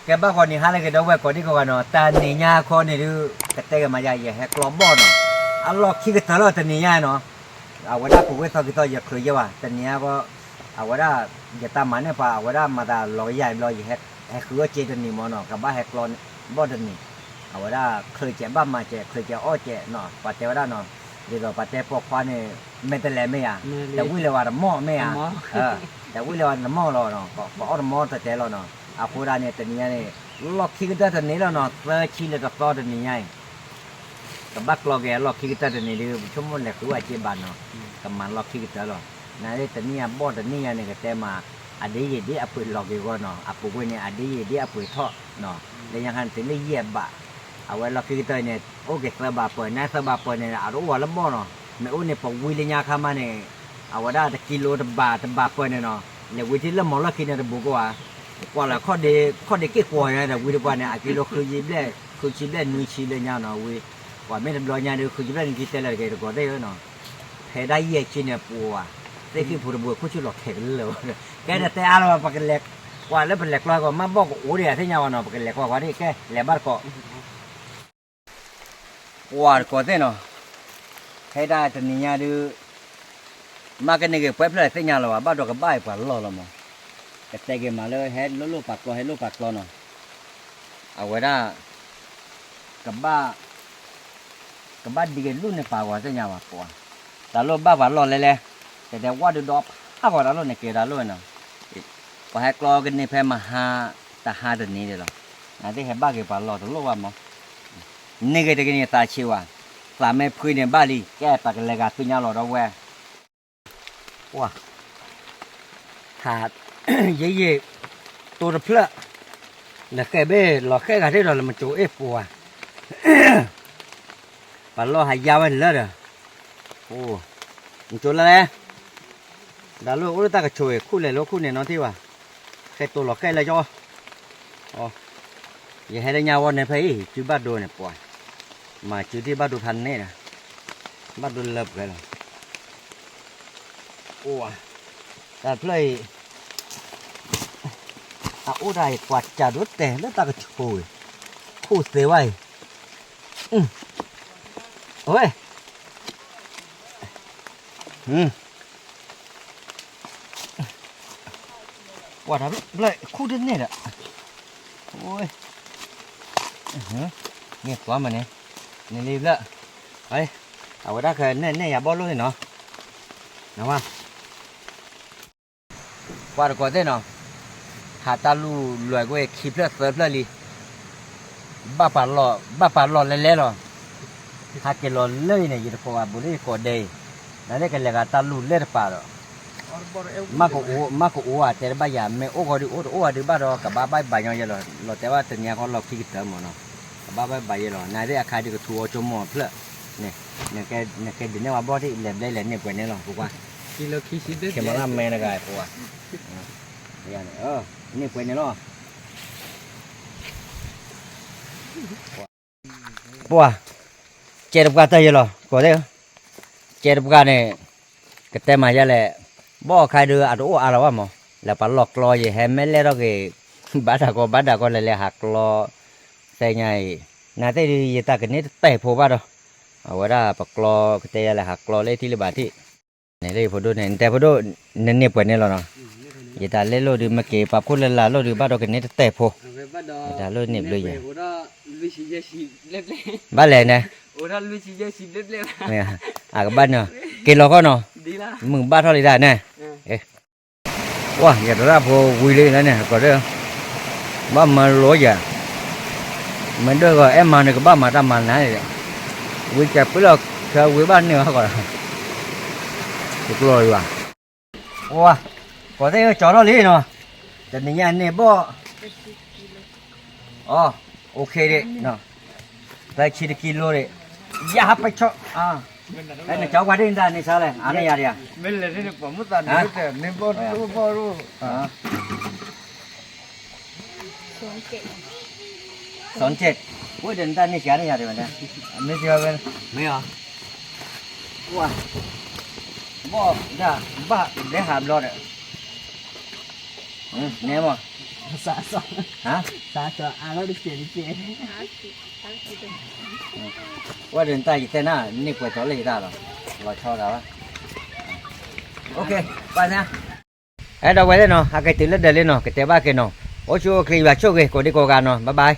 แกบ้าคนนี้หาอะไรกันด้วยคนที่เขากันเนาะแต่นี่ยาคนนี่ดูกระเตะมาใหญ่แฮกลอมบ่เนาะอัลลอฮ์คิดกันตลอดแต่นี่ยาเนาะเอาว่าได้ผู้เวทกิจอย่าเคยเยอะว่ะแต่นี่ยก็เอาว่าได้อย่าตามมันเนี่ยป่ะเอาว่าได้มาได้ลอยใหญ่ลอยแฮกคือว่าเจตันนี่มอเนาะกับบ้าแฮกลอนบ่ตันนี่เอาว่าได้เคยเจ็บบ้ามาเจ็บเคยเจ็บอ้อเจ็บเนาะปัจจัยว่าได้เนาะเดี๋ยวปัจจัยพวกควานเนี่ยไม่แต่แลไม่อ่ะแต่วิ่งเลยว่าหม้อไม่อ่ะแต่วิ่งเลยว่าหม้อเราเนาะก็อ้อหม้อแต่เจ้าเราเนาะอาคูราเนี่ยแต่นี่เนี่ยล็อกคิดกันแต่นี่แล้วเนาะเตะชิลกับต่อแต่นี่ไงกับบักล็อกแกล็อกคิดกันแต่นี่ดูชั่วโมงแรกคือว่าเจ็บบ้านเนาะกับมันล็อกคิดกันแล้วนั่นเลยแต่นี่บ่แต่นี่เนี่ยก็แต่มาอดีตดีอปุยล็อกอยู่ก็เนาะอปุยเนี่ยอดีตดีอปุยท่อเนาะแล้วยังหันถึงได้เยียบบะเอาไว้ล็อกคิดกันเนี่ยโอเคสบายปล่อยน่าสบายปล่อยเนี่ยอารู้ว่าละบ่เนาะไม่อุ้นเนี่ยพอวิลยาขามาเนี่ยเอาไว้ได้แต่กิโลตบาปล่อยเนี่ยเนาะเนี่ยวิธีละหมอล็อกคิดเนี่ยบุกว่าว่าละข้อเด็กเกี่ยวเนี่ยแต่วิธีว่าเนี่ยกิโลคือยิบเลยคือชิบเลยนุ้ยชิบเลยเนี่ยเนาะวิว่าไม่ทำรอยเนี่ยเดี๋ยวคือยิบเลยกินแต่ละเกี่ยวกับได้เนาะเฮได้เยี่ยชิเนี่ยปัวแต่คือผู้บัวผู้ชื่อหลอกเข็นเลยแกแต่อะไรมาปากเล็กว่าแล้วเป็นเล็กลอยก็มาบอกโอ้เดี๋ยวที่เนี่ยว่าเนาะปากเล็กว่านี่แกแหลมบ้านก็ว่าก็เต้เนาะเฮได้แต่เนี่ยดูมากันนี่ก็เพิ่มเลยที่เนี่ยเราว่าบ้านเราก็บ้าไปหล่อละมั้งแต่เกี่ยมาเลยเฮ็ดลูกปากกลอเฮ็ดลูกปากกลอเนาะเอาไว้ได้กับบ้านดีกันรุ่นในป่าว่าจะยาวกว่าแต่ลูกบ้าว่าหล่อเลยแต่ว่าดูดอกถ้าว่าเราเนี่ยเกี่ยเราเนาะพอให้กลอกันนี่เพิ่มมาแต่5เดือนนี้เลยหรอนั่นที่ให้บ้าเกี่ยป่าหล่อตัวลูกว่ามั้งนี่ก็จะกินตาชิวสามแม่พื้นเนี่ยบ้าลีแก่ปากเลยกันตุนยาหล่อเราแวว้าขาดเย่ตัวเพลอะแล้วแค่เบ้หลอกแค่กันที่เรามันจูเอฟปัวปลาล้อหายาวมันเลยเด้อโอ้มันจูแล้วดาลูกอุลตากระช่วยคู่เลยลูกคู่เนี่ยน้องที่ว่าแค่ตัวหลอกแค่เลยจ้ออ๋ออย่าให้ได้ยาววันเนี่ยพี่จูบ้าดูเนี่ยปัวมาจูที่บ้าดูทันเนี่ยนะบ้าดูเลิบเลยล่ะโอ้แต่เพลย์เอาได้กว่าจะรถแต่แล้วตากระช่วยคู่เสียไว้โอ้ยกว่าทำเลยคู่เดินเนี่ยแหละโอ้ยเงี้ยกว่ามันเนี่ยนี่รีบแล้วไปเอาไว้ได้แค่เนี่ยอย่าบอลเลยเนาะนะว่ากว่าก่อนเต้เนาะหาตาลูรวยก็เอคีเพลสเซอร์เพลลีบ้าปลอเล่ๆหรอหาเกลอเลยเนี่ยยิ่งกว่าบุรีก็ได้นั่นแหละก็เลยก็ตาลูเล่ปลาหรอมากกว่าแต่บ้ายาไม่โอ้ก็ดูโอ้ดูบ้าหรอกับบ้าใบยังเยอะหรอเราแต่ว่าตัวเนี้ยเขาเราคิดถึงมั้งเนาะบ้าใบเยอะหรอนั่นแหละใครที่ก็ทัวร์จมหมดเพลเนี่ยแกเดี๋ยวนี้ว่าบ่ที่เล่นได้เล่นเนี่ยกว่านี้หรอพวกว่ากิโลคิดสิเด็ดแค่มาล่ำแม่นะกายพวกว่าอย่างนี้นี่กว่านี้เนาะปัวเจ็ดกว่าเตยเหรอก็ได้เจ็ดกว่าเนี่ยก็แต่มาจะแหละบ่ใครเดืออะไรอะไรวะมั้งแล้วปลอกลอยแฮมไม่เล่เราเกบ้าดาก็เลยหักลอใส่ไงน่าจะดีตากันนี้เตะพอบ้าดอเอาไว้ได้ปลอกเตะอะไรหักลอเล่ที่ระบาดที่นี่เลยพอดูเนี่ยแต่พอดูเนี่ยปวดเนี่ยเราเนาะยิ่งตาเล่โลดูมาเก็บปับคนละลาโลดูบ้าดอกันนี้เตะพอตาโลเนี่ยเลยยังบ้านเลยนะเนี่ยกับบ้านเนาะกินเราก็เนาะมึงบ้านเท่าไรได้เนี่ยว้าอย่าตัวเราพอวิ่งเลยนะเนี่ยก็เด้อบ้านมาล้อยอ่ะมันด้วยก็มาเนี่ยก็บ้านมาทำมันนะวิ่งแกไปแล้วแค่วิ่งบ้านเนี่ยเขาก็ถูกลอยว่ะว้าก็ได้จอดรถเลยเนาะแต่เนี่ยเนี่ยบ่อ๋อโอเคเลยเนาะได้10 กิโลเลยอย่าไปชอบไอ้เนี่ยจ้าว่าได้ยินนี่ใช่เลยอันนี้อะไรอ่ะไม่เลยนี่ผมไม่ตัดนี่แต่นี่บ่รู้27พูดเดินตานี่แค่นี้อะไรวะเนี่ยไม่เชื่อกันไม่เหรอว้าบ่ได้บ้าได้หามรถเนี่ยมั้ง啥啥 ฮะ 啥啥，俺那的姐姐，ว่าเดินใต้อยู่แต่หน้านี่กว่าตัวเลยได้หรอเราชอบแล้วโอเคไปนะเอ้ยเราไว้เลยเนาะอาเกติเล็ดเดเลยเนาะเกติบ้าเกเนาะโอ้ชัวคลีบาโชคเกโกดิโกกันเนาะบ๊ายบาย